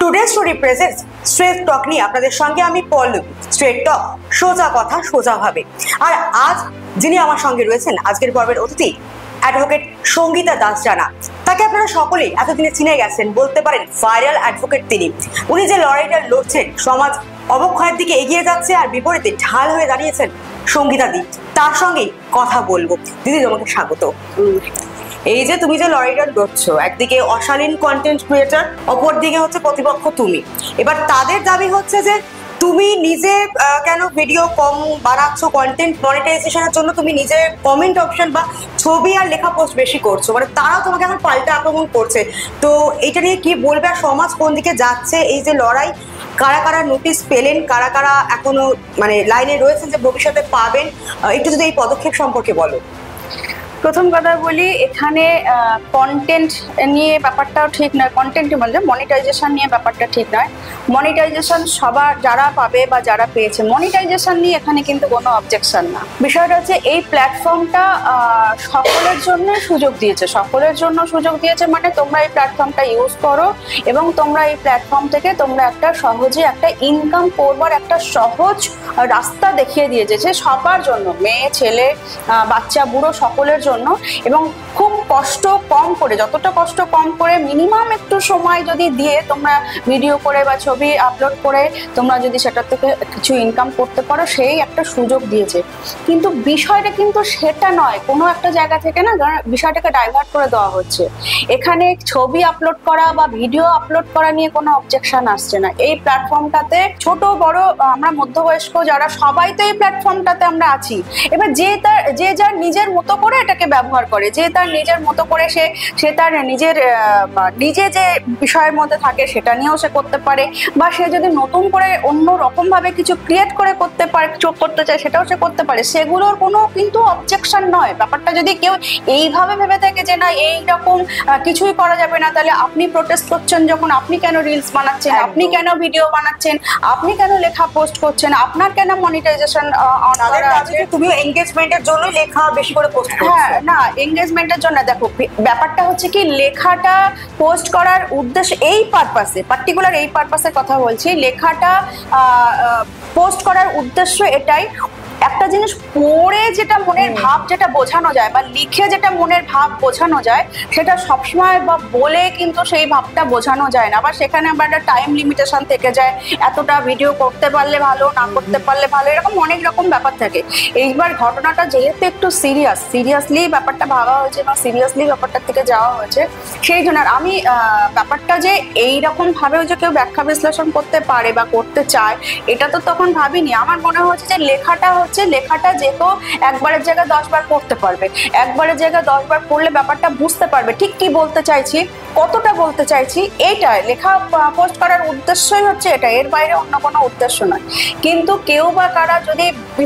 Today story presents straight টক নিয়ে আপনাদের সঙ্গে আমি পল্লবী। স্ট্রেট টক, সোজা কথা সোজা ভাবে। আর আজ যিনি আমার সঙ্গে রয়েছেন, আজকের পর্বের অতিথি অ্যাডভোকেট সঙ্গীতা দাস জানা। তাকে আপনারা সকলেই এতদিনে চিনে গেছেন, বলতে পারেন ভাইরাল অ্যাডভোকেট তিনি। উনি যে লড়াইটা লড়ছেন, সমাজ অবক্ষয়ের দিকে এগিয়ে যাচ্ছে আর বিপরীতে ঢাল হয়ে দাঁড়িয়েছেন সঙ্গীতা দি। তার সঙ্গেই কথা বলবো। দিদি, তোমাকে স্বাগত। এই যে তুমি যে লড়াইটা লড়ছো, একদিকে অশালীন কন্টেন্ট ক্রিয়েটর, অপরদিকে হচ্ছে প্রতিপক্ষ তুমি। এবার তাদের দাবি হচ্ছে যে তুমি নিজে কেন ভিডিও কম বানাচ্ছ, কন্টেন্ট মনিটাইজেশনের জন্য তুমি নিজে কমেন্ট অপশন বা ছবি আর লেখা পোস্ট বেশি করছো, মানে তারাও তোমাকে এখন পাল্টা আক্রমণ করছে। তো এটা নিয়ে কি বলবে, আর সমাজ কোন দিকে যাচ্ছে? এই যে লড়াই, কারা কারা নোটিশ পেলেন, কারা কারা এখনো মানে লাইনে রয়েছেন যে ভবিষ্যতে পাবেন, একটু যদি এই পদক্ষেপ সম্পর্কে বলো। প্রথম কথা বলি, এখানে কন্টেন্ট নিয়ে ব্যাপারটাও ঠিক নয়, কন্টেন্ট মানে মনিটাইজেশন নিয়ে ব্যাপারটা ঠিক নয়। মনিটাইজেশন সবার যারা পাবে বা যারা পেয়েছে, মনিটাইজেশন নিয়ে এখানে কিন্তু কোনো অবজেকশন না। বিষয়টা হচ্ছে এই প্ল্যাটফর্মটা সকলের জন্য সুযোগ দিয়েছে, সকলের জন্য সুযোগ দিয়েছে মানে তোমরা এই প্ল্যাটফর্মটা ইউজ করো এবং তোমরা এই প্ল্যাটফর্ম থেকে তোমরা একটা সহজে একটা ইনকাম করবার একটা সহজ রাস্তা দেখিয়ে দিয়েছে, যে সবার জন্য, মেয়ে ছেলে বাচ্চা বুড়ো সকলের জন্য। এবং খুব কষ্ট কম করে, যতটা কষ্ট কম করে মিনিমাম একটু সময় যদি দিয়ে তোমরা ভিডিও করে বা ছবি আপলোড করে তোমরা যদি সেটার থেকে কিছু ইনকাম করতে পারো, সেই একটা সুযোগ দিয়েছে। কিন্তু বিষয়টা কিন্তু সেটা নয়, কোনো একটা জায়গা থেকে না বিষয়টাকে ডাইভার্ট করে দেওয়া হচ্ছে। এখানে ছবি আপলোড করা বা ভিডিও আপলোড করা নিয়ে কোনো অবজেকশন আসছে না। এই প্ল্যাটফর্মটাতে ছোট বড় আমরা মধ্যবয়স্ক যারা সবাই তো এই প্ল্যাটফর্মটাতে আমরা আছি। এবার যে যার নিজের মতো করে এটাকে ব্যবহার করে, যে তার নিজের মতো করে সে তার নিজে যে বিষয়ের মধ্যে থাকে সেটা নিয়েও সে করতে পারে, বা সে যদি নতুন করে অন্য রকম ভাবে কিছু ক্রিয়েট করে করতে চায় সেটাও সে করতে পারে। সেগুলোর কোনো কিন্তু অবজেকশন নয়। ব্যাপারটা যদি কেউ এইভাবে ভেবে থাকে যে না এইরকম কিছুই করা যাবে না, তাহলে আপনি প্রোটেস্ট করছেন যখন, আপনি কেন রিলস বানাচ্ছেন, আপনি কেন ভিডিও বানাচ্ছেন, আপনি কেন লেখা পোস্ট করছেন, আপনার কেন মনিটাইজেশন অন করা আছে? তুমিও এনগেজমেন্টের জন্য লেখা বেশি করে পোস্ট করছো? হ্যাঁ, না এনগেজমেন্টের জন্য। দেখো ব্যাপারটা হচ্ছে কি, লেখাটা পোস্ট করার উদ্দেশ্য এই পারপাসে, পার্টিকুলার এই পারপাসের কথা বলছি, লেখাটা পোস্ট করার উদ্দেশ্য এটাই, একটা জিনিস পড়ে যেটা মনের ভাব যেটা বোঝানো যায় বা লিখে যেটা মনের ভাব বোঝানো যায়, সেটা সবসময় বা বলে কিন্তু সেই ভাবটা বোঝানো যায় না, বা সেখানে আবার একটা টাইম লিমিটেশন থেকে যায়, এতটা ভিডিও করতে পারলে ভালো, না করতে পারলে ভালো, এরকম অনেক রকম ব্যাপার থাকে। এইবার ঘটনাটা যেহেতু একটু সিরিয়াসলি ব্যাপারটা ভাবা হয়েছে বা সিরিয়াসলি ব্যাপারটার থেকে যাওয়া হয়েছে, সেই জন্য আমি ব্যাপারটা যে এইরকম ভাবেও যে কেউ ব্যাখ্যা বিশ্লেষণ করতে পারে বা করতে চায়, এটা তো তখন ভাবিনি। আমার মনে হচ্ছে যে লেখাটা যে কেউ একবারের জায়গায় 10 বার পড়তে পারবে, একবারের জায়গায় 10 বার পড়লে ব্যাপারটা বুঝতে পারবে ঠিক কি বলতে চাইছি, কতটা বলতে চাইছি। এইটাই লেখা পোস্ট করার উদ্দেশ্যই হচ্ছে এটা, এর বাইরে অন্য কোনো উদ্দেশ্য নয়। কিন্তু কেউ বা কারা যদি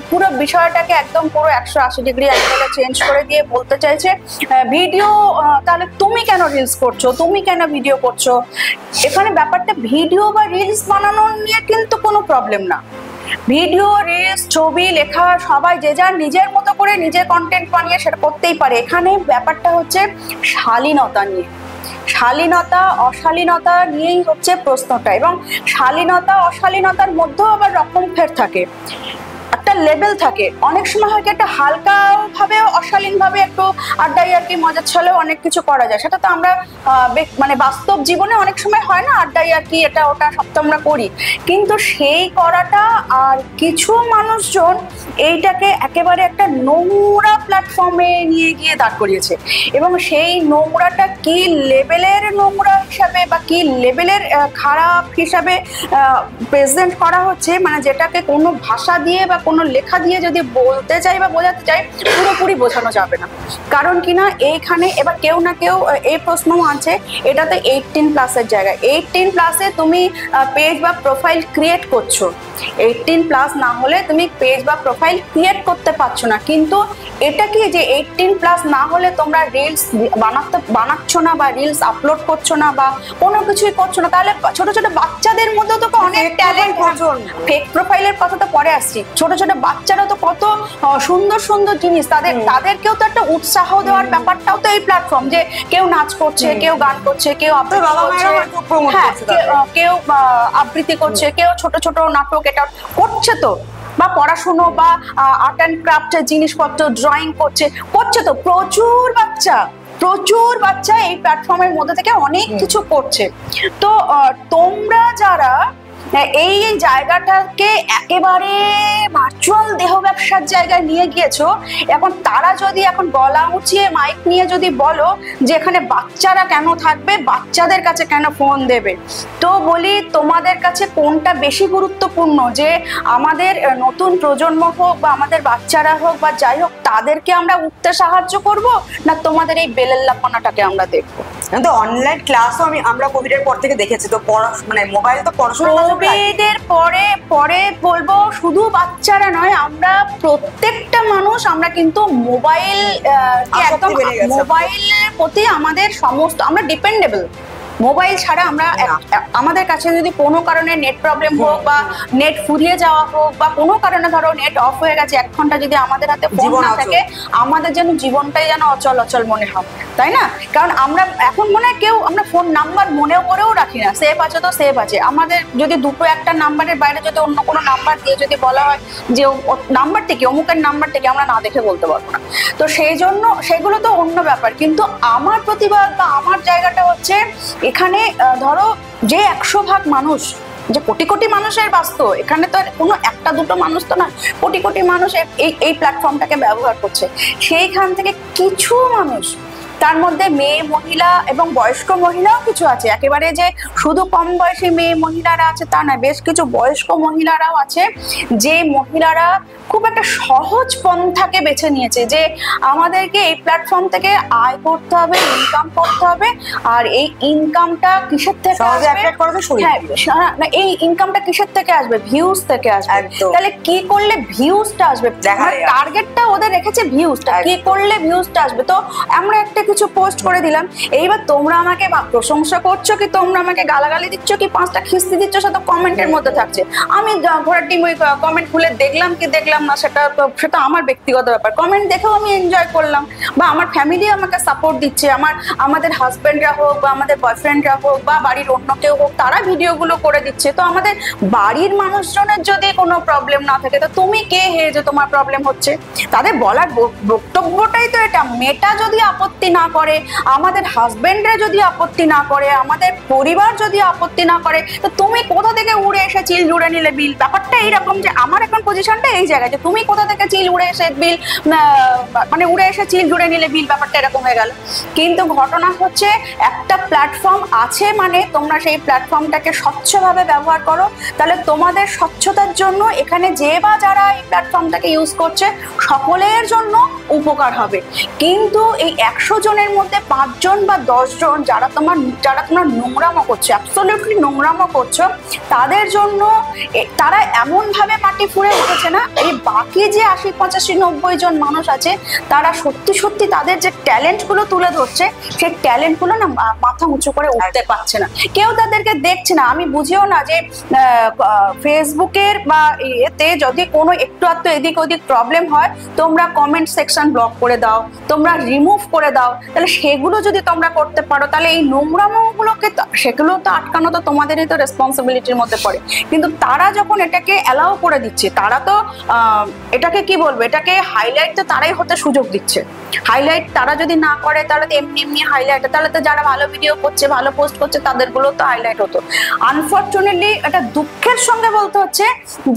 পুরো বিষয়টাকে একদম পুরো 180 ডিগ্রি একবারে চেঞ্জ করে দিয়ে বলতে চাইছে ভিডিও, তাহলে তুমি কেন রিলস করছো, তুমি কেন ভিডিও করছো? এখানে ব্যাপারটা ভিডিও বা রিলস বানানো নিয়ে কিন্তু কোনো প্রবলেম না। ভিডিও, রিলস, ছবি, লেখা সবাই যে যার নিজের মতো করে নিজের কন্টেন্ট বানিয়ে সেটা করতেই পারে। এখানে ব্যাপারটা হচ্ছে শালীনতা নিয়ে, শালীনতা অশালীনতা নিয়েই হচ্ছে প্রশ্নটা। এবং শালীনতা অশালীনতার মধ্যেও আবার রকম ফের থাকে, একটা লেভেল থাকে। অনেক সময় হয় কি একটা হালকা ভাবে অশালীন ভাবে একটু আড্ডাই আর কি মজার ছলেও অনেক কিছু করা যায়, সেটা তো আমরা মানে বাস্তব জীবনে অনেক সময় হয় না, আড্ডাই আর কি এটা ওটা সব তো আমরা করি। কিন্তু সেই করাটা আর কিছু মানুষজন এইটাকে একেবারে একটা নোংরা প্ল্যাটফর্মে নিয়ে গিয়ে দাঁড় করিয়েছে। এবং সেই নোংরাটা কি লেভেলের নোংরা হিসাবে বা কি লেভেলের খারাপ হিসাবে প্রেজেন্ট করা হচ্ছে, মানে যেটাকে কোনো ভাষা দিয়ে বা কোনো লেখা দিয়ে যদি বলতে চাই বা বোঝাতে চাই, পুরোপুরি বোঝানো যাবে না। কারণ কিনা এইখানে এবার কেউ না কেউ এই প্রশ্নও আছে, এটাতে 18+ জায়গায়, 18+ তুমি পেজ বা প্রোফাইল ক্রিয়েট করছো, 18+ না হলে তুমি পেজ বা প্রোফাইল ক্রিয়েট করতে পারছো না। কিন্তু এটা কি যে 18+ না হলে তোমরা রিলস বানাচ্ছ না বা রিলস আপলোড করছো না বা কোনো কিছুই করছো না, তাহলে ছোট ছোট বাচ্চাদের মধ্যেও তো অনেক ট্যালেন্ট। ফেক প্রোফাইলের কথা তো পরে আসছি, ছোট ছোট বাচ্চারা তো কত সুন্দর সুন্দর জিনিস, তাদেরকেও তো একটা উৎসাহ দেওয়ার ব্যাপারটাও তো এই প্ল্যাটফর্ম, যে কেউ নাচ করছে, কেউ গান করছে, কেউ কেউ আবৃত্তি করছে, কেউ ছোট ছোট নাটক এটা করছে তো, বা পড়াশুনো বা আর্ট অ্যান্ড ক্রাফটের জিনিসপত্র ড্রয়িং করছে তো প্রচুর বাচ্চা এই প্ল্যাটফর্মের মধ্যে থেকে অনেক কিছু করছে। তো তোমরা যারা এই জায়গাটাকে একেবারে ভার্চুয়াল দেহ ব্যবসার জায়গায় নিয়ে গিয়েছো, এখন তারা যদি এখন গলা উঁচিয়ে মাইক নিয়ে যদি বলো যে এখানে বাচ্চারা কেন থাকবে, বাচ্চাদের কাছে কেন ফোন দেবে, তো বলি তোমাদের কাছে কোনটা বেশি গুরুত্বপূর্ণ, যে আমাদের নতুন প্রজন্ম হোক বা আমাদের বাচ্চারা হোক বা যাই হোক তাদেরকে আমরা উঠতে সাহায্য করব, না তোমাদের এই বেলেল্লাপনাটাকে আমরা দেখবো? অনলাইন ক্লাসও আমরা কোভিডের পর থেকে দেখেছি, তো মানে মোবাইল তো পড়াশোনা, কোভিডের পরে বলবো শুধু বাচ্চারা নয়, আমরা প্রত্যেকটা মানুষ আমরা কিন্তু মোবাইলের প্রতি আমাদের সমস্ত, আমরা ডিপেন্ডেবল। মোবাইল ছাড়া আমরা আমাদের কাছে যদি কোনো কারণে নেট প্রবলেম হোক বা নেট ফুরিয়ে যাওয়া হোক বা কোনো কারণে ধরো নেট অফ হয়ে গেছে 1 ঘন্টা যদি আমাদের হাতে ফোন না থাকে, আমাদের যেন জীবনটাই যেন অচল মনে হয়, তাই না? কারণ আমরা এখন মনে হয় কেউ আমরা ফোন নাম্বার মনেও করেও রাখি না, সেভ আছে তো সেভ আছে। আমাদের যদি দুটো একটা নাম্বারের বাইরে যদি অন্য কোনো নাম্বার দিয়ে যদি বলা হয় যে নাম্বারটি কি, অমুকের নাম্বারটি কি, আমরা না দেখে বলতে পারবো না। তো সেই জন্য সেগুলো তো অন্য ব্যাপার, কিন্তু আমার প্রতিবাদ বা আমার জায়গাটা হচ্ছে এখানে ধরো যে 100 ভাগ মানুষ, যে কোটি কোটি মানুষের বাস্তব, এখানে তো কোনো একটা দুটো মানুষ তো না, কোটি কোটি মানুষ এই প্ল্যাটফর্মটাকে ব্যবহার করছে। সেইখান থেকে কিছু মানুষ, তার মধ্যে মেয়ে মহিলা এবং বয়স্ক মহিলাও কিছু আছে, একেবারে যে শুধু কম বয়সী মেয়ে মহিলারা আছে তা নয়, বেশ কিছু বয়স্ক মহিলারাও আছে, যে মহিলারা খুব একটা সহজ পন্থাকে বেছে নিয়েছে যে আমাদেরকে এই প্ল্যাটফর্ম থেকে আয় করতে হবে, ইনকাম করতে হবে। আর এই ইনকামটা কিসের থেকে আসবে? এই ইনকামটা কিসের থেকে আসবে? ভিউজ থেকে আসবে। তাহলে কি করলে ভিউজটা আসবে? টার্গেটটা ওদের রেখেছে ভিউজটা, কি করলে ভিউজটা আসবে। তো আমরা একটা কিছু পোস্ট করে দিলাম, এইবার তোমরা আমাকে প্রশংসা করছো কি তোমরা আমাকে গালাগালি দিচ্ছ কি 5টা খিস্তি দিচ্ছ, সেটা কমেন্টের মধ্যে থাকছে। আমি ঘোড়ার টিম ওই কমেন্ট খুলে দেখলাম কি দেখলাম না, সেটা আমার ব্যক্তিগত ব্যাপার। কমেন্ট দেখেও আমি এনজয় করলাম, বা আমার ফ্যামিলি আমাকে সাপোর্ট দিচ্ছে, আমাদের হাজবেন্ডরা হোক বা আমাদের বয়ফ্রেন্ডরা হোক বা বাড়ির অন্য কেউ হোক, তারা ভিডিওগুলো করে দিচ্ছে। তো আমাদের বাড়ির মানুষজনের যদি কোনো প্রবলেম না থাকে, তো তুমি কে হে যে তোমার প্রবলেম হচ্ছে? তাদের বলার বক্তব্যটাই তো এটা। মেয়েটা যদি আপত্তি না করে, আমাদের হাজবেন্ডরা যদি আপত্তি না করে, আমাদের পরিবার যদি আপত্তি না করে, তো তুমি কোথা থেকে উড়ে এসে চিল জুড়ে নিলে বিল? ব্যাপারটা এইরকম, যে আমার এখন পজিশনটা এই জায়গায়, যে তুমি কোথা থেকে চিল উড়ে এসে বিল, মানে উড়ে এসে চিল জুড়ে নিলে বিল, ব্যাপারটা এরকম হয়ে গেল। কিন্তু ঘটনা হচ্ছে একটা প্ল্যাটফর্ম আছে, মানে তোমরা সেই প্ল্যাটফর্মটাকে স্বচ্ছভাবে ব্যবহার করো, তাহলে তোমাদের স্বচ্ছতার জন্য এখানে যে বা যারা এই প্ল্যাটফর্মটাকে ইউজ করছে সকলের জন্য উপকার হবে। কিন্তু এই 100 জনের মধ্যে 5 জন বা 10 জন যারা তোমরা নোংরামো করছো, অ্যাবসলিউটলি নোংরামো করছো, তাদের জন্য তারা এমন ভাবে মাটি ফুঁড়ে উঠেছে না, এই বাকি যে 80, 85, 90 জন মানুষ আছে, তারা সত্যি সত্যি তাদের যে ট্যালেন্ট গুলো তুলে ধরছে, সেই ট্যালেন্ট গুলো না মাথা উঁচু করে উঠতে পারছে না, কেউ তাদেরকে দেখছে না। আমি বুঝিও না যে ফেসবুকের বা এতে যদি কোনো একটু আধটু এদিক ওদিক প্রবলেম হয়, তোমরা কমেন্ট সেকশন ব্লক করে দাও, তোমরা রিমুভ করে দাও। তাহলে সেগুলো যদি তোমরা করতে পারো, তাহলে এই নোংরামোগুলোকে সেগুলো তো আটকানো তো তোমাদেরই তো রেসপন্সিবিলিটির মধ্যে পড়ে। কিন্তু তারা যখন এটাকে অ্যালাউ করে দিচ্ছে, তারা তো এটাকে কি বলবো, এটাকে হাইলাইট তো তারাই হতে সুযোগ দিচ্ছে। হাইলাইট তারা যদি না করে, তাহলে তো এমনি হাইলাইট, তাহলে তো যারা ভালো ভিডিও করছে, ভালো পোস্ট করছে, তাদেরগুলো তো হাইলাইট হতো। আনফর্চুনেটলি এটা দুঃখের সঙ্গে বলতে হচ্ছে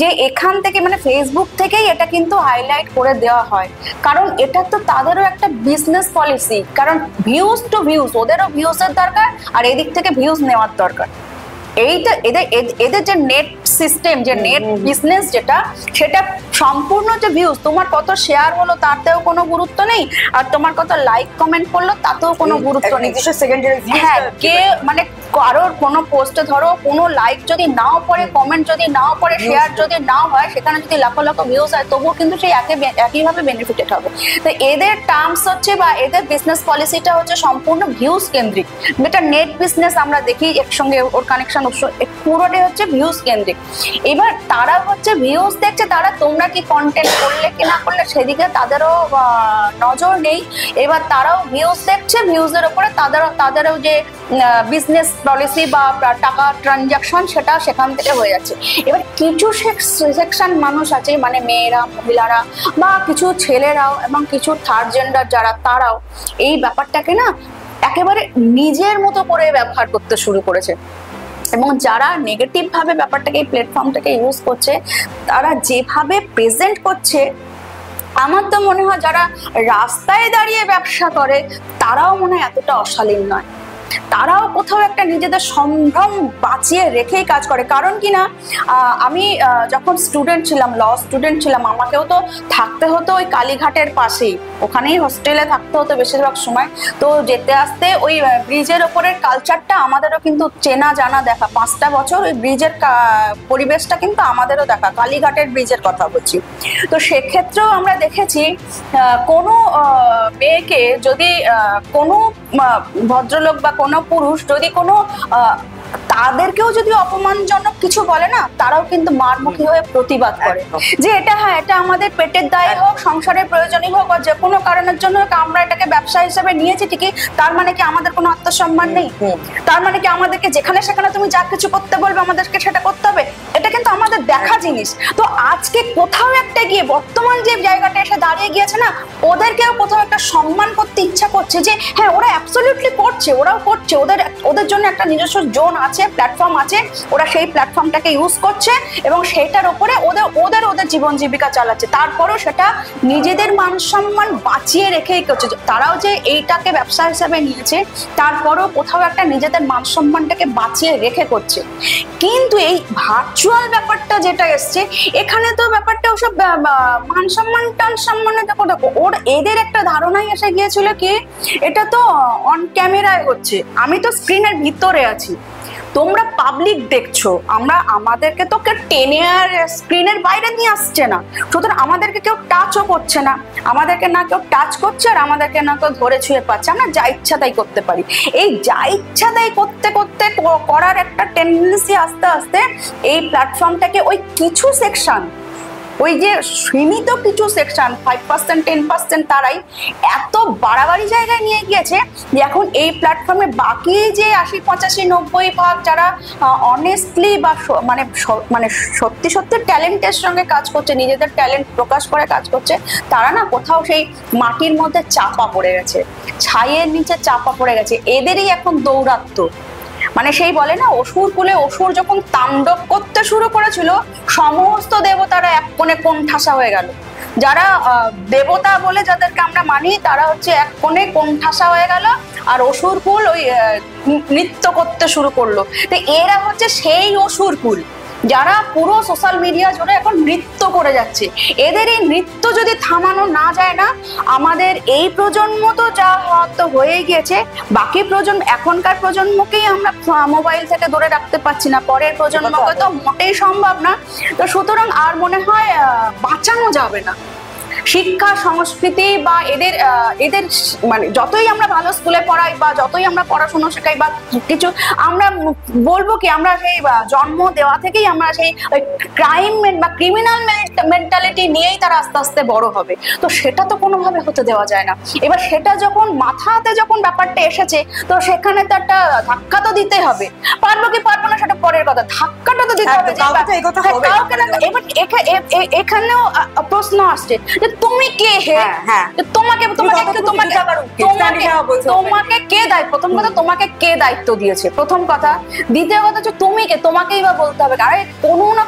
যে এখান থেকে, মানে ফেসবুক থেকেই এটা কিন্তু হাইলাইট করে দেওয়া হয়, কারণ এটা তো তাদেরও একটা বিজনেস পলিসি। কারণ ভিউজ টু ভিউজ, ওদেরও ভিউজের দরকার, আর এদিক থেকে ভিউজ নেওয়ার দরকার। এইটা এদের যে নেট সিস্টেম, যে নেট বিজনেস, সেটা সম্পূর্ণ যে ভিউজ, তোমার কত শেয়ার হলো তাতেও কোনো গুরুত্ব নেই, আর তোমার কত লাইক কমেন্ট করলো তাতেও কোনো গুরুত্ব নেই। সেকেন্ডারি হ্যাঁ, কে মানে কারোর কোনো পোস্টে ধরো কোনো লাইক যদি নাও পড়ে, কমেন্ট যদি নাও পড়ে, শেয়ার যদি নাও হয়, সেখানে যদি লাখ লাখ ভিউজ হয়, তবুও কিন্তু সেই একইভাবে বেনিফিটেড হবে। তো এদের টার্মস হচ্ছে বা এদের বিজনেস পলিসিটা হচ্ছে সম্পূর্ণ ভিউজ কেন্দ্রিক। যেটা নেট বিজনেস আমরা দেখি একসঙ্গে ওর কানেকশন পুরোটাই হচ্ছে ভিউজ কেন্দ্রিক। এবার তারা হচ্ছে ভিউজ দেখছে, তারা তোমরা কি কন্টেন্ট করলে কি না করলে সেদিকে তাদেরও নজর নেই। এবার তারাও ভিউজ দেখছে, ভিউজের উপরে তাদেরও যে বিজনেস পলিসি বা টাকা ট্রানজাকশন সেটা সেখান থেকে হয়ে যাচ্ছে। এবার কিছু সেকশন মানুষ আছে, মানে মেয়েরা, মহিলারা বা কিছু ছেলেরাও এবং কিছু থার্ড জেন্ডার যারা, তারাও এই ব্যাপারটাকে না একেবারে নিজের মতো করে ব্যবহার করতে শুরু করেছে। এবং যারা নেগেটিভ ভাবে ব্যাপারটাকে, এই প্ল্যাটফর্মটাকে ইউজ করছে, তারা যেভাবে প্রেজেন্ট করছে, আমার তো মনে হয় যারা রাস্তায় দাঁড়িয়ে ব্যবসা করে তারাও মনে হয় এতটা অশালীন নয়। তারাও কোথাও একটা নিজেদের সম্ভ্রম বাঁচিয়ে রেখেই কাজ করে। কারণ কি না, আমি যখন স্টুডেন্ট ছিলাম, ল স্টুডেন্ট ছিলাম, আমাকেও তো থাকতে হতো ওই কালীঘাটের পাশেই, ওখানেই হোস্টেলে থাকতে হতো বেশিরভাগ সময়। তো যেতে আসতে ওই ব্রিজের ওপরের কালচারটা আমাদেরও কিন্তু চেনা জানা, দেখা 5টা বছর ওই ব্রিজের পরিবেশটা কিন্তু আমাদেরও দেখা, কালীঘাটের ব্রিজের কথা বলছি। তো সেক্ষেত্রেও আমরা দেখেছি কোনো মেয়েকে যদি কোনো ভদ্রলোক বা কোনো পুরুষ যদি কোনো তাদেরকেও যদি অপমানজনক কিছু বলে না, তারাও কিন্তু মারমুখী হয়ে প্রতিবাদ করে যে এটা, হ্যাঁ, এটা আমাদের পেটের দায়ে হোক, সংসারের প্রয়োজনই হোক, বা যে কোনো কারণের জন্য আমরা এটাকে ব্যবসা হিসেবে নিয়েছি ঠিকই, তার মানে কি আমাদের কোনো আত্মসম্মান নেই? তার মানে কি আমাদেরকে যেখানে সেখানে তুমি যা কিছু করতে বলবে আমাদেরকে সেটা করতে হবে? এটা কিন্তু আমাদের দেখা জিনিস। তো আজকে কোথাও একটা গিয়ে বর্তমান যে জায়গাটা এসে দাঁড়িয়ে গিয়েছে না, ওদেরকেও কোথাও একটা সম্মান করতে ইচ্ছা করছে যে হ্যাঁ, ওরা অ্যাবসলিউটলি করছে, ওরাও করছে, ওদের জন্য একটা নিজস্ব জোন আছে, প্ল্যাটফর্ম আছে, ওরা সেই প্ল্যাটফর্মটাকে ইউজ করছে এবং সেটার উপরে ওদের জীবন জীবিকা চালাচ্ছে। তারপরেও সেটা নিজেদের মান সম্মান বাঁচিয়ে রেখেই করছে। তারাও যে এইটাকে ব্যবসা হিসাবে নিয়েছে, তারপরেও কোথাও একটা নিজেদের মান সম্মানটাকে বাঁচিয়ে রেখে করছে। কিন্তু এই ভার্চুয়াল ব্যাপারটা যেটা এসছে, এখানে তো ব্যাপারটা ওসব মান সম্মান টান সম্মানে দেখো এদের একটা ধারণাই এসে গিয়েছিল কি এটা তো অন ক্যামেরায় হচ্ছে, আমি তো স্ক্রিনের ভিতরে আছি, তোমরা পাবলিক দেখছো, আমাদেরকে তো কেউ টেনে আর স্ক্রিনের বাইরে নিয়ে আসছে না, সুতরাং আমাদেরকে কেউ টাচও করছে না, আমাদেরকে না কেউ টাচ করছে আর আমাদেরকে না কেউ ধরে ছুঁয়ে পাচ্ছে, আমরা যা ইচ্ছা তাই করতে পারি। এই যা ইচ্ছা তাই করতে করতে করার একটা টেন্ডেন্সি আস্তে আস্তে এই প্ল্যাটফর্মটাকে ওই কিছু সেকশন, ওই যে সীমিত কিছু সেকশন 5% 10% তারাই এত বাড়াবাড়ি জায়গায় নিয়ে গিয়েছে যে এখন এই প্ল্যাটফর্মে বাকি যে 80-85-90% যারা অনেস্টলি বা মানে সত্যি সত্যি ট্যালেন্টের সঙ্গে কাজ করছে, নিজেদের ট্যালেন্ট প্রকাশ করে কাজ করছে, তারা না কোথাও সেই মাটির মধ্যে চাপা পড়ে গেছে, ছাইয়ের নিচে চাপা পড়ে গেছে। এদেরই এখন দৌরাত্ম্য। মানে সেই বলে না, অসুর কুলে অসুর যখন তাণ্ডব করতে শুরু করেছিল, সমস্ত দেবতারা এক কোণে কোণঠাসা হয়ে গেল। যারা দেবতা বলে যাদেরকে আমরা মানি, তারা হচ্ছে এক কোণে কোণঠাসা হয়ে গেল, আর অসুর কুল ওই নৃত্য করতে শুরু করলো। তো এরা হচ্ছে সেই অসুর কুল যারা পুরো সোশ্যাল মিডিয়া জুড়ে এখন নৃত্য করে যাচ্ছে। এদের এই নৃত্য যদি থামানো না যায় না, আমাদের এই প্রজন্ম তো যা হয়তো হয়ে গিয়েছে, বাকি প্রজন্ম, এখনকার প্রজন্মকেই আমরা মোবাইল থেকে দূরে রাখতে পারছি না, পরের প্রজন্মকে তো মোটেই সম্ভব না। তো সুতরাং আর মনে হয় বাঁচানো যাবে না। শিক্ষা সংস্কৃতি বা এদের মানে যতই আমরা ভালো স্কুলে পড়াই বা যতই আমরা পড়াশোনা শেখাই বা কিছু, আমরা বলবো কি আমরা সেই জন্ম দেওয়া থেকেই আমরা সেই ক্রাইম বা ক্রিমিনাল মেন্টালিটি নিয়েই তারা আস্তে আস্তে বড় হবে। তো সেটা তো কোনোভাবে হতে দেওয়া যায় না। এবার সেটা যখন মাথাতে যখন ব্যাপারটা এসেছে, তো সেখানে তো একটা ধাক্কা তো দিতে হবে। পারবো কি পারবো না সেটা পরের কথা, ধাক্কাটা তো দিতে হবে। এবার এখানেও প্রশ্ন আসছে যে তুমি কে? তোমাকে কে দায়িত্ব, প্রথম কথা তোমাকে কে দায়িত্ব দিয়েছে, প্রথম কথা। দ্বিতীয় কথা হচ্ছে তুমি কে, তোমাকেই বা বলতে হবে। আরে কোনো না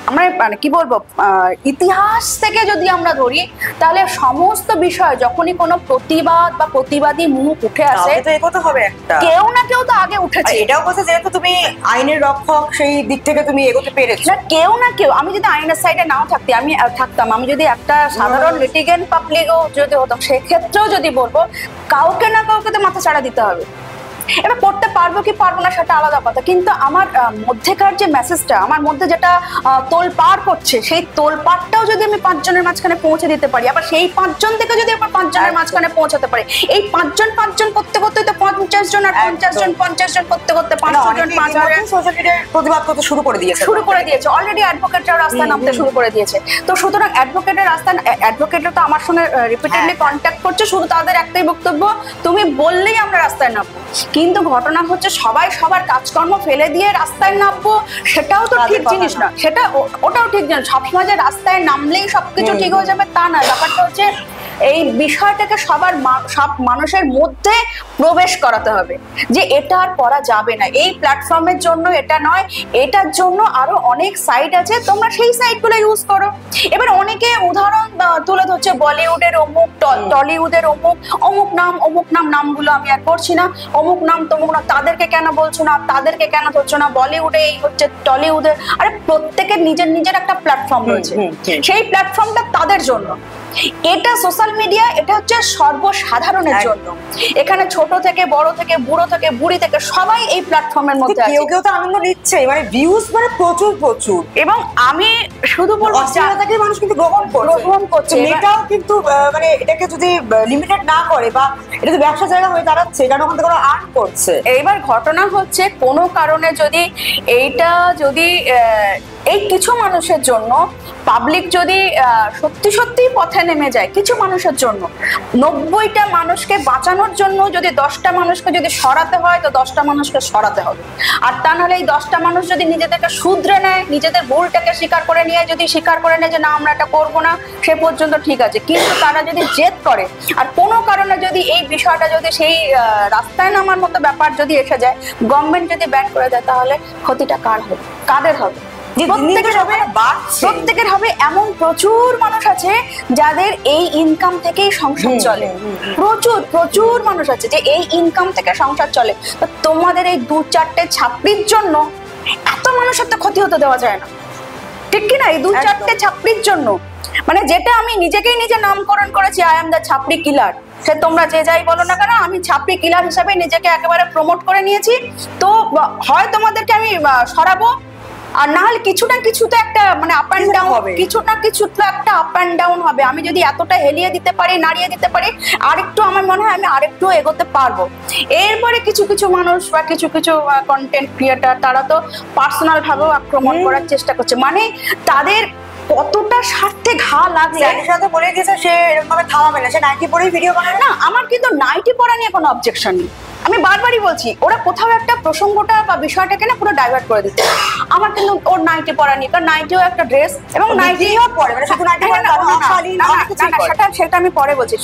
আমরা মানে কি বলবো, ইতিহাস থেকে যদি আমরা ধরি, তাহলে সমস্ত বিষয় যখনই কোনো প্রতিবাদ বা প্রতিবাদী মুখ উঠে আসে, কেউ না কেউ তো আগে উঠেছে। এটাও বলছে যেহেতু তুমি আইনের রক্ষক, সেই দিক থেকে তুমি এগোতে পেরেছো না। কেউ না কেউ, আমি যদি আইনের সাইডে নাও থাকতাম, আমি যদি একটা সাধারণ লিটিগেন্ট পাবলিকও যদি হতাম, সেক্ষেত্রেও যদি বলবো কাউকে না কাউকে তো মাথা ছাড়া দিতে হবে। এবার করতে পারবো কি পারবো না সেটা আলাদা কথা, কিন্তু আমার মধ্যেকার যে মেসেজটা, আমার মধ্যে যেটা তোলপাড় করছে, সেই তোলপাড়টাও যদি আমি 5 জনের মাঝখানে পৌঁছে দিতে পারি, আবার সেই 5 জন থেকে যদি আবার 5 জনের মাঝখানে পৌঁছাতে পারি, এই 5 জন করতে করতে তো 50 জন, আর 50 জন করতে করতে 500 জন, 5000 সোশ্যাল মিডিয়ায় প্রতিবাদ করতে শুরু করে দিয়েছে অলরেডি অ্যাডভোকেটরাও রাস্তায় নামতে শুরু করে দিয়েছে। তো সুতরাং অ্যাডভোকেটরা তো আমার সঙ্গে রিপিটেডলি কন্ট্যাক্ট করছে, শুধু তাদের একটাই বক্তব্য, তুমি বললেই আমরা রাস্তায় নামবো। কিন্তু ঘটনা হচ্ছে সবাই সবার কাজকর্ম ফেলে দিয়ে রাস্তায় নামবো, সেটাও তো ঠিক জিনিস না, সেটা ওটাও ঠিক জিনিস। সবসময় যে রাস্তায় নামলেই সবকিছু ঠিক হয়ে যাবে তা না, ব্যাপারটা হচ্ছে এই বিষয়টাকে সব মানুষের মধ্যে প্রবেশ করাতে হবে যে এটা আর করা যাবে না, এই প্ল্যাটফর্মের জন্য এটা নয়, এটার জন্য আরো অনেক সাইট আছে, তোমরা সেই সাইটগুলো ইউজ করো। এবার অনেকে উদাহরণ তুলে ধরছে, বলিউডের অমুক, টলিউডের অমুক নাম, নামগুলো আমি আর করছি না, অমুক নাম তমুক নাম, তাদেরকে কেন বলছো না, তাদেরকে কেন ধরছো না, বলিউডে এই হচ্ছে, টলিউডে, আরে প্রত্যেকের নিজের একটা প্ল্যাটফর্ম রয়েছে, সেই প্ল্যাটফর্মটা তাদের জন্য। এটা সোশ্যাল মিডিয়া, এটা হচ্ছে সর্বসাধারণের জন্য। এখানে ছোট থেকে বড় থেকে বুড়ো থেকে বুড়ি থেকে সবাই এই প্ল্যাটফর্মের মধ্যে আছে। কেউ তো আনন্দ নিচ্ছে, মানে ভিউজ মানে প্রচুর। এবং আমি শুধু বলবো অশ্লীলতাকে মানুষ কিন্তু গ্রহণ করছে। এটাও কিন্তু মানে এটাকে যদি লিমিটেড না করে, বা এটা তো ব্যবসা জায়গা হয়ে দাঁড়াচ্ছে, কারণ ওখান থেকে ওরা আর্ন করছে। এইবার ঘটনা হচ্ছে কোনো কারণে যদি এইটা যদি এই কিছু মানুষের জন্য পাবলিক যদি সত্যি পথে নেমে যায়, কিছু মানুষের জন্য, 90টা মানুষকে বাঁচানোর জন্য যদি 10টা মানুষকে যদি সরাতে হয়, তো 10টা মানুষকে সরাতে হবে। আর তা নাহলে এই 10টা মানুষ যদি নিজেদেরকে শুধরে নেয়, নিজেদের ভুলটাকে স্বীকার করে নেয় যে না আমরা এটা করবো না, সে পর্যন্ত ঠিক আছে। কিন্তু তারা যদি জেদ করে আর কোনো কারণে যদি এই বিষয়টা যদি সেই রাস্তায় নামার মতো ব্যাপার যদি এসে যায়, গভর্নমেন্ট যদি ব্যান করে দেয়, তাহলে ক্ষতিটা কাদের হবে? প্রত্যেকের হবে। এমন প্রচুর মানুষ আছে যাদের এই ইনকাম থেকেই সংসার চলে, প্রচুর মানুষ আছে যে এই ইনকাম থেকে সংসার চলে। তো তোমাদের এই 2-4টে ছাপড়ির জন্য এত মানুষের তো ক্ষতি হতে দেওয়া যায় না, ঠিক কিনা? এই 2-4টে ছাপড়ির জন্য, মানে যেটা আমি নিজেকেই নিজে নামকরণ করেছি, আই এম দ্য ছাপড়ি কিলার, সে তোমরা যে যাই বলো না কেন, আমি ছাপড়ি কিলার হিসাবে নিজেকে একেবারে প্রমোট করে নিয়েছি। তো হয় তোমাদেরকে আমি সরাবো, আর না হলে কিছু না কিছু তো একটা মানে আপ অ্যান্ড ডাউন হবে, কিছু না কিছু তো একটা আপ অ্যান্ড ডাউন হবে। আমি যদি এতটা হেলিয়ে দিতে পারি, নাড়িয়ে দিতে পারি, আরেকটু আমার মনে হয় আমি আরেকটু এগোতে পারবো। এরপরে কিছু মানুষ বা কিছু কন্টেন্ট ক্রিয়েটার, তারা তো পার্সোনাল ভাবেও আক্রমণ করার চেষ্টা করছে, মানে তাদের কতটা স্বার্থে ঘা লাগলে সাথে বলে দিয়েছে সে এরকম ভাবে থামাবে না, সে নাইটি পরেই ভিডিও বানায় না। আমার কিন্তু নাইটি পরা নিয়ে কোনো অবজেকশন নেই, আমি বারবারই বলছি, ওরা কোথাও একটা প্রসঙ্গটা বা বিষয়টাকে না পুরো ডাইভার্ট করে দিচ্ছে। আমার কিন্তু ওর নাইটি পরা নেই, কারণ নাইটিও একটা ড্রেস, এবং নাইটিও পরে, মানে শুধু নাইটি পরে সেটা আমি পরে বলছি,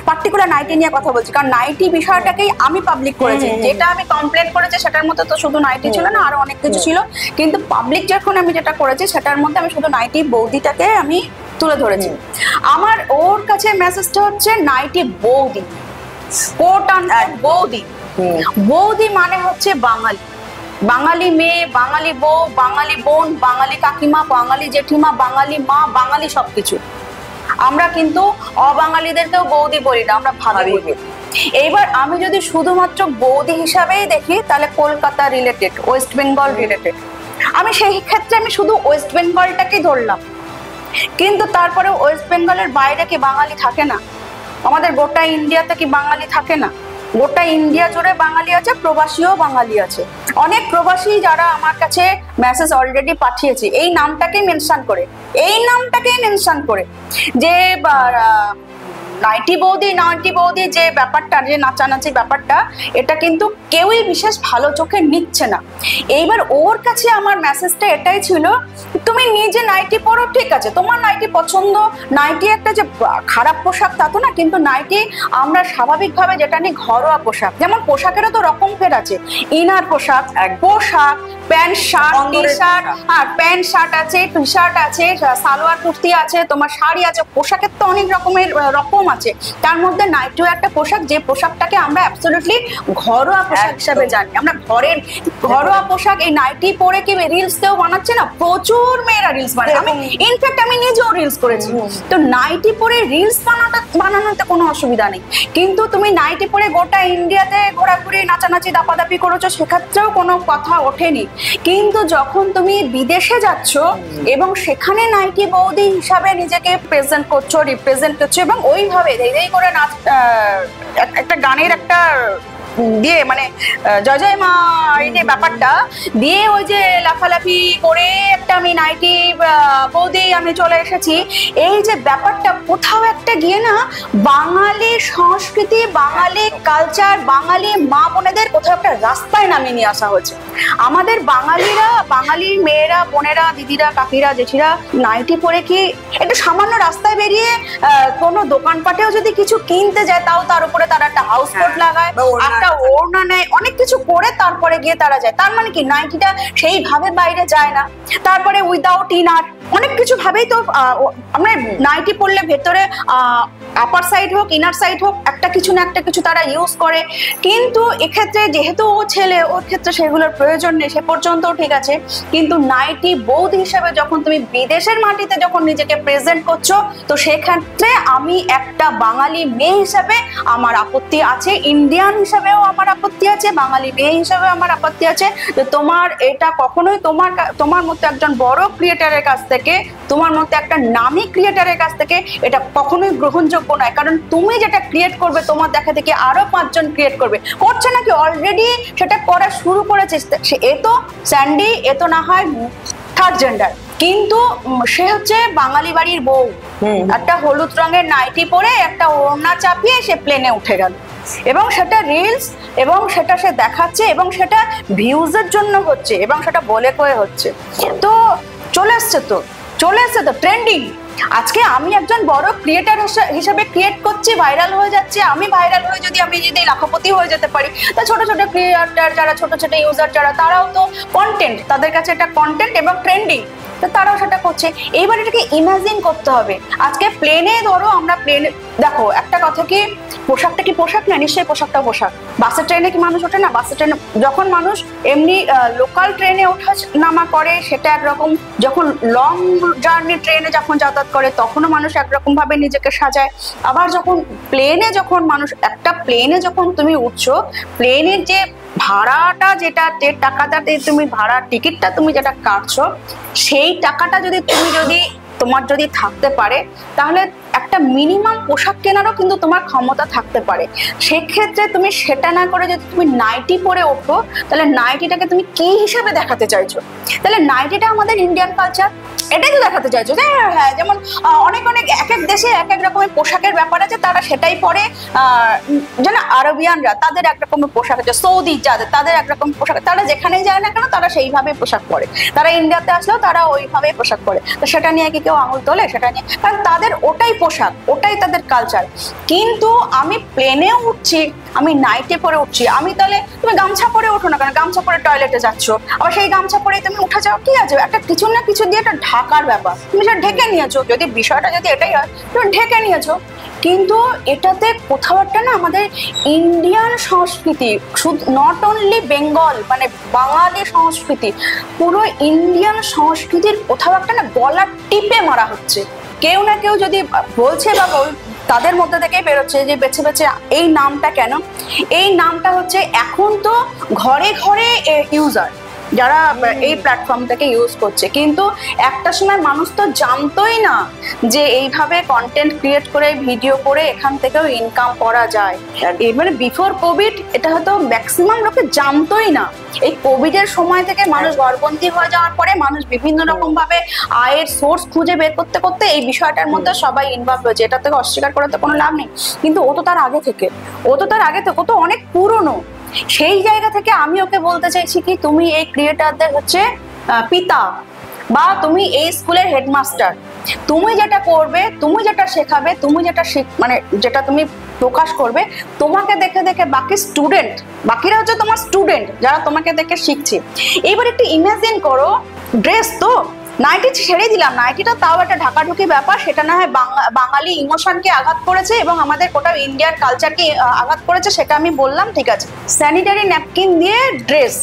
পার্টিকুলার নাইটি নিয়ে কথা বলছি, কারণ নাইটি বিষয়টাকেই আমি পাবলিক করেছি। যেটা আমি কমপ্লেন করেছি সেটার মধ্যে তো শুধু নাইটি ছিল না, আরো অনেক কিছু ছিল, কিন্তু পাবলিক যখন আমি যেটা করেছি সেটার মধ্যে আমি শুধু নাইটি বৌদিটাকে আমি তুলে ধরেছি। আমার ওর কাছে মেসেজটা হচ্ছে নাইটি বৌদি, কোট অন বৌদি। বৌদি মানে হচ্ছে বাঙালি মেয়ে, বাঙালি বউ, বাঙালি বোন, বাঙালি কাকিমা, বাঙালি জেঠিমা, বাঙালি মা, বাঙালি সবকিছু। আমরা কিন্তু অবাঙালিদেরকেও বৌদি বলি না, আমরা ভাবি বলি। এইবার আমি যদি শুধুমাত্র বৌদি হিসাবেই দেখি, তাহলে Kolkata related, West Bengal related, আমি সেই ক্ষেত্রে আমি শুধু ওয়েস্ট বেঙ্গলটাকেই ধরলাম। কিন্তু তারপরে ওয়েস্ট বেঙ্গলের বাইরে কি বাঙালি থাকে না? আমাদের গোটা ইন্ডিয়াতে কি বাঙালি থাকে না? গোটা ইন্ডিয়া জুড়ে বাঙালি আছে, প্রবাসীও বাঙালি আছে। অনেক প্রবাসী যারা আমার কাছে মেসেজ অলরেডি পাঠিয়েছে এই নামটাকেই মেনশন করে যে নাইটি বৌদি যে ব্যাপারটা, যে নাচানাচি ব্যাপারটা, এটা কিন্তু কেউই বিশেষ ভালো চোখে নিচ্ছে না। এইবার ওর কাছে আমার মেসেজটা এটাই ছিল, তুমি নিজে নাইটি পরো, ঠিক আছে, তোমার নাইটি পছন্দ, নাইটি একটা যে খারাপ পোশাক তা তো না, কিন্তু নাইটি আমরা স্বাভাবিকভাবে যেটা নিই ঘরোয়া পোশাক, যেমন পোশাকেরও তো রকম ফের আছে, ইনার পোশাক, pant shirt, T shirt, pant shirt আছে, টি শার্ট আছে, সালোয়ার কুর্তি আছে, তোমার শাড়ি আছে, পোশাকের তো অনেক রকম আছে, তার মধ্যে নাইটিও একটা পোশাক, যে পোশাকটাকে আমরা অ্যাবসলিউটলি ঘরোয়া পোশাক হিসাবে জানি। আমরা ঘরের ঘরোয়া পোশাক এই নাইটি পরে কি রিলস কেউ বানাচ্ছে না? প্রচুর মেয়েরা রিলস বানায়, আমি ইনফ্যাক্ট আমি নিজেও রিলস করেছি। তো নাইটি পরে রিলস বানানোতে কোনো অসুবিধা নেই, কিন্তু তুমি নাইটি পরে গোটা ইন্ডিয়াতে ঘোরাঘুরি নাচানাচি দাপাদাপি করেছো, সেক্ষেত্রেও কোনো কথা ওঠেনি। কিন্তু যখন তুমি বিদেশে যাচ্ছ এবং সেখানে নাইটি বৌদি হিসাবে নিজেকে প্রেজেন্ট করছো, রিপ্রেজেন্ট করছো, এবং ওইভাবে ধেই করে নাচ, একটা গানের একটা দিয়ে মানে জয় জয় মা এই যে ব্যাপারটা দিয়ে ওই যে লাফালাফি করে একটা আমি নাইটি বৌদি আমি চলে এসেছি, এই যে ব্যাপারটা কোথাও একটা গিয়ে না বাঙালি সংস্কৃতি, বাঙালি কালচার, বাঙালি মা বোনেদের কোথাও একটা রাস্তায় নামিয়ে নিয়ে আসা হয়েছে। আমাদের বাঙালিরা, বাঙালি মেয়েরা, বোনেরা, দিদিরা, কাকিরা, জেঠিরা নাইটি পরে কি একটু সামান্য রাস্তায় বেরিয়ে কোনো দোকানপাটেও যদি কিছু কিনতে যায়, তাও তার উপরে তারা একটা হাউস কোট লাগায়, একটা ওড়না নেয়, অনেক কিছু করে তারপরে গিয়ে তারা যায়। তার মানে কি নাইটিটা সেইভাবে বাইরে যায় না। তারপরে উইদাউট ইনার অনেক কিছু ভাবেই তো আমরা নাইটি পরলে ভেতরে আপার সাইড হোক ইনার সাইড হোক একটা কিছু না একটা কিছু তারা ইউজ করে। কিন্তু এক্ষেত্রে যেহেতু ও ছেলে, ওর ক্ষেত্রে সেগুলোর প্রয়োজন নেই, সে পর্যন্তও ঠিক আছে। কিন্তু নাইটি বৌদি হিসেবে যখন তুমি বিদেশের মাটিতে যখন নিজেকে প্রেজেন্ট করছো, তো সেক্ষেত্রে আমি একটা বাঙালি মেয়ে হিসাবে আমার আপত্তি আছে, ইন্ডিয়ান হিসাবেও আমার আপত্তি আছে, বাঙালি মেয়ে হিসাবেও আমার আপত্তি আছে। যে তোমার এটা কখনোই তোমার মতো একজন বড় ক্রিয়েটারের কাছ থেকে, তোমার মতো একটা নামী ক্রিয়েটারের কাছ থেকে এটা কখনোই গ্রহণযোগ্য নয়। কারণ তুমি যেটা ক্রিয়েট করবে, তোমার দেখা থেকে আরো 5 জন ক্রিয়েট করবে, করছে নাকি অলরেডি সেটা করা শুরু করেছে। সে এ তো স্যান্ডি, এ তো না হয় থার্ড জেন্ডার, কিন্তু সে হচ্ছে বাঙালি বাড়ির বউ, একটা হলুদ রঙের নাইটি পরে একটা ওড়না চাপিয়ে সে প্লেনে উঠে গেল, এবং সেটা রিলস, এবং সেটা সে দেখাচ্ছে, এবং সেটা ভিউজের জন্য হচ্ছে, এবং সেটা বলে কয়ে হচ্ছে। তো চলে এসছে তো ট্রেন্ডিং। আজকে আমি একজন বড় ক্রিয়েটার হিসেবে ক্রিয়েট করছি, ভাইরাল হয়ে যাচ্ছে, আমি ভাইরাল হয়ে যদি লাখপতি হয়ে যেতে পারি, তা ছোট ছোট ক্রিয়েটার যারা, ছোট ছোট ইউজার যারা, তারাও তো কন্টেন্ট, তাদের কাছে এটা কন্টেন্ট এবং ট্রেন্ডিং, তো তারাও সেটা করছে। এইবার এটাকে ইমাজিন করতে হবে। আজকে প্লেনে ধরো, আমরা প্লেনে দেখো একটা কথা কি, পোশাকটা কি পোশাক না? নিশ্চয়ই পোশাকটা পোশাক। বাসের ট্রেনে কি মানুষ ওঠে না? বাসের ট্রেনে যখন মানুষ এমনি লোকাল ট্রেনে ওঠা নামা করে সেটা একরকম, যখন লং জার্নি ট্রেনে যখন যাতায়াত করে তখনও মানুষ একরকম ভাবে নিজেকে সাজায়। আবার যখন প্লেনে, যখন মানুষ একটা প্লেনে যখন তুমি উঠছো, প্লেনের যে ভাড়াটা, যেটা যে টাকাটা তুমি ভাড়া টিকিটটা তুমি যেটা কাটছো, সেই টাকাটা যদি তোমার যদি থাকতে পারে, তাহলে একটা মিনিমাম পোশাক কেনারও কিন্তু তোমার ক্ষমতা থাকতে পারে। সেক্ষেত্রে তুমি সেটা না করে যদি তুমি নাইটি পরে ওঠো, তাহলে নাইটিটাকে তুমি কি হিসেবে দেখাতে চাইছো? তাহলে নাইটিটা আমাদের ইন্ডিয়ান কালচার, এটাই তো দেখাতে চাইছো। হ্যাঁ, যেমন অনেক এক এক দেশে এক এক রকমের পোশাকের ব্যাপার আছে, তারা সেটাই পরে। যেন আরবিয়ানরা, তাদের এক রকমের পোশাক আছে, সৌদি যাদের, তাদের একরকম পোশাক, তারা যেখানেই যায় না কেন তারা সেইভাবে পোশাক পরে, তারা ইন্ডিয়াতে আসলেও তারা ওইভাবেই পোশাক পরে। তো সেটা নিয়ে কি কেউ আঙুল তোলে? সেটা নিয়ে, কারণ তাদের ওটাই পোশাক, ওটাই তাদের কালচার। কিন্তু আমি প্লেনেও উঠছি, আমি নাইটে পরে উঠছি, আমি তাহলে তুমি গামছা পরে ওঠো না কেন? গামছা পরে টয়লেটে যাচ্ছ, আবার সেই গামছা পরে তুমি উঠে যাও, কি আছে? একটা কিছু না কিছু দিয়ে একটা ঢাকার ব্যাপার, তুমি সেটা ঢেকে নিয়েছো। যদি বিষয়টা যদি এটাই হয়, তুমি ঢেকে নিয়েছো। কিন্তু এটাতে কোথাও একটা না আমাদের ইন্ডিয়ান সংস্কৃতি, শুধু নট অনলি বেঙ্গল মানে বাঙালি সংস্কৃতি, পুরো ইন্ডিয়ান সংস্কৃতির কোথাও একটা না গলা টিপে মারা হচ্ছে। কেউ না কেউ যদি বলছে বা তাদের মধ্যে থেকেই বেরোচ্ছে যে বেছে বেছে এই নামটা কেন? এই নামটা হচ্ছে এখন তো ঘরে ঘরে ইউজার যারা এই প্ল্যাটফর্মটাকে ইউজ করছে, কিন্তু একটা সময় মানুষ তো জানতোই না যে এইভাবে কন্টেন্ট ক্রিয়েট করে, ভিডিও করে এখান থেকেও ইনকাম করা যায়। মানে বিফোর কোভিড এটা হয়তো ম্যাক্সিমাম লোকে জানতোই না। এই কোভিডের সময় থেকে মানুষ ঘরবন্দি হয়ে যাওয়ার পরে মানুষ বিভিন্ন রকম ভাবে আয়ের সোর্স খুঁজে বের করতে করতে এই বিষয়টার মধ্যে সবাই ইনভলভ হয়েছে। এটা থেকে অস্বীকার করার তো কোনো লাভ নেই। কিন্তু ও তো তার আগে থেকে, ও তো অনেক পুরনো। সেই জায়গা থেকে আমি ওকে বলতে চাইছি কি, তুমি এই ক্রিয়েটারদের হচ্ছে পিতা, বা তুমি এই স্কুলের হেডমাস্টার। তুমি যেটা করবে, তুমি যেটা শেখাবে, তুমি যেটা মানে যেটা তুমি প্রকাশ করবে, তোমাকে দেখে দেখে বাকি স্টুডেন্ট, বাকিরা হচ্ছে তোমার স্টুডেন্ট যারা তোমাকে দেখে শিখছে। এইবার একটু ইমাজিন করো, ড্রেস তো নাইটি ছেড়ে দিলাম, নাইটিটা তাও একটা ঢাকাঢুকি ব্যাপার, সেটা না হয় বাঙালি ইমোশনকে আঘাত করেছে এবং আমাদের গোটা ইন্ডিয়ান কালচারকে আঘাত করেছে, সেটা আমি বললাম, ঠিক আছে। স্যানিটারি ন্যাপকিন দিয়ে ড্রেস,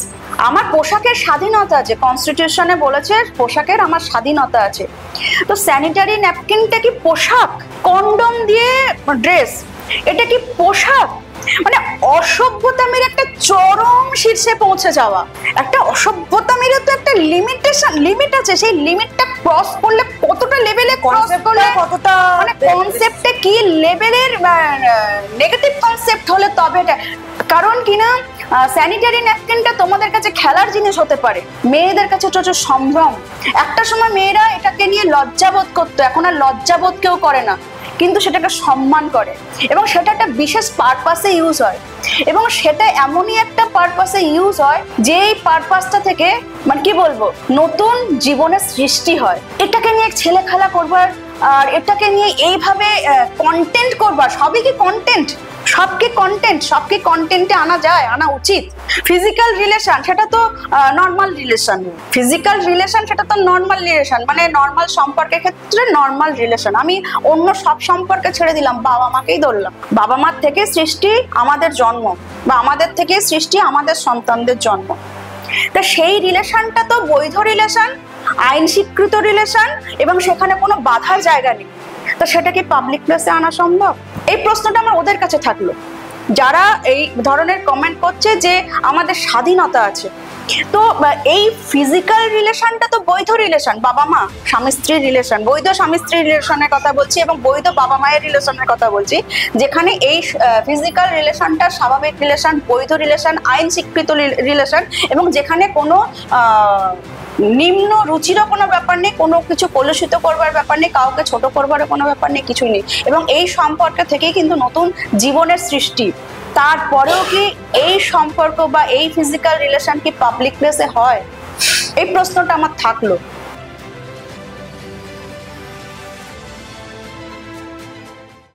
আমার পোশাকের স্বাধীনতা আছে, কনস্টিটিউশনে বলেছে পোশাকের আমার স্বাধীনতা আছে। তো স্যানিটারি ন্যাপকিনটা কি পোশাক? কন্ডম দিয়ে ড্রেস, এটা কি পোশাক? মানে অসভ্যতামের একটা চরম শীর্ষে পৌঁছে যাওয়া। একটা অসভ্যতামের তো একটা লিমিট আছে, সেই লিমিটটা ক্রস করলে কতটা লেভেলে ক্রস করলে কতটা মানে কনসেপ্টে কি লেভেলের নেগেটিভ কনসেপ্ট হলে তবে এটা। কারণ কি না, স্যানিটারি ন্যাপকিনটা তোমাদের কাছে খেলার জিনিস হতে পারে, মেয়েদের কাছে ছোট সম্ভ্রম। একটা সময় মেয়েরা এটাকে নিয়ে লজ্জাবোধ করতো, এখন আর লজ্জাবোধ কেউ করে না, কিন্তু সেটাকে সম্মান করে এবং সেটা একটা বিশেষ পারপাসে ইউজ হয় এবং সেটা এমনই একটা পারপাসে ইউজ হয় যে এই পারপাসটা থেকে মানে কি বলবো নতুন জীবনের সৃষ্টি হয়। এটাকে নিয়ে ছেলে খেলা করবার আর এটাকে নিয়ে এইভাবে কন্টেন্ট করবার, সবই কি কন্টেন্ট? সবকে কন্টেন্টে আনা যায়, আনা উচিত। ফিজিক্যাল রিলেশন সেটা তো নর্মাল রিলেশন, মানে নর্মাল সম্পর্কের ক্ষেত্রে নর্মাল রিলেশন। আমি অন্য সব সম্পর্কে ছেড়ে দিলাম, বাবা মাকেই ধরলাম। বাবা মার থেকে সৃষ্টি আমাদের জন্ম, বা আমাদের থেকে সৃষ্টি আমাদের সন্তানদের জন্ম। তা সেই রিলেশনটা তো বৈধ রিলেশন, আইন স্বীকৃত রিলেশন এবং সেখানে কোনো বাধার জায়গা নেই। তো সেটা কি পাবলিক প্লেসে আনা সম্ভব? এই প্রশ্নটা আমার ওদের কাছে থাকলো যারা এই ধরনের কমেন্ট করছে যে আমাদের স্বাধীনতা আছে। তো এই ফিজিক্যাল রিলেশনটা তো বৈধ রিলেশন, বাবা মা স্বামী স্ত্রীর রিলেশন, বৈধ স্বামী স্ত্রীর রিলেশনের কথা বলছি এবং বৈধ বাবা মায়ের রিলেশনের কথা বলছি, যেখানে এই ফিজিক্যাল রিলেশনটা স্বাভাবিক রিলেশন, বৈধ রিলেশন, আইন স্বীকৃত রিলেশন এবং যেখানে কোনো নিম্ন রুচিরও কোনো ব্যাপার নেই, কোনো কিছু কলুষিত করবার ব্যাপার নেই, কাউকে ছোট করবারও কোনো ব্যাপার নেই, কিছুই নেই। এবং এই সম্পর্ক থেকেই কিন্তু নতুন জীবনের সৃষ্টি। তারপরেও কি এই সম্পর্ক বা এই ফিজিক্যাল রিলেশন কি পাবলিক প্লেসে হয়? এই প্রশ্নটা আমার থাকলো।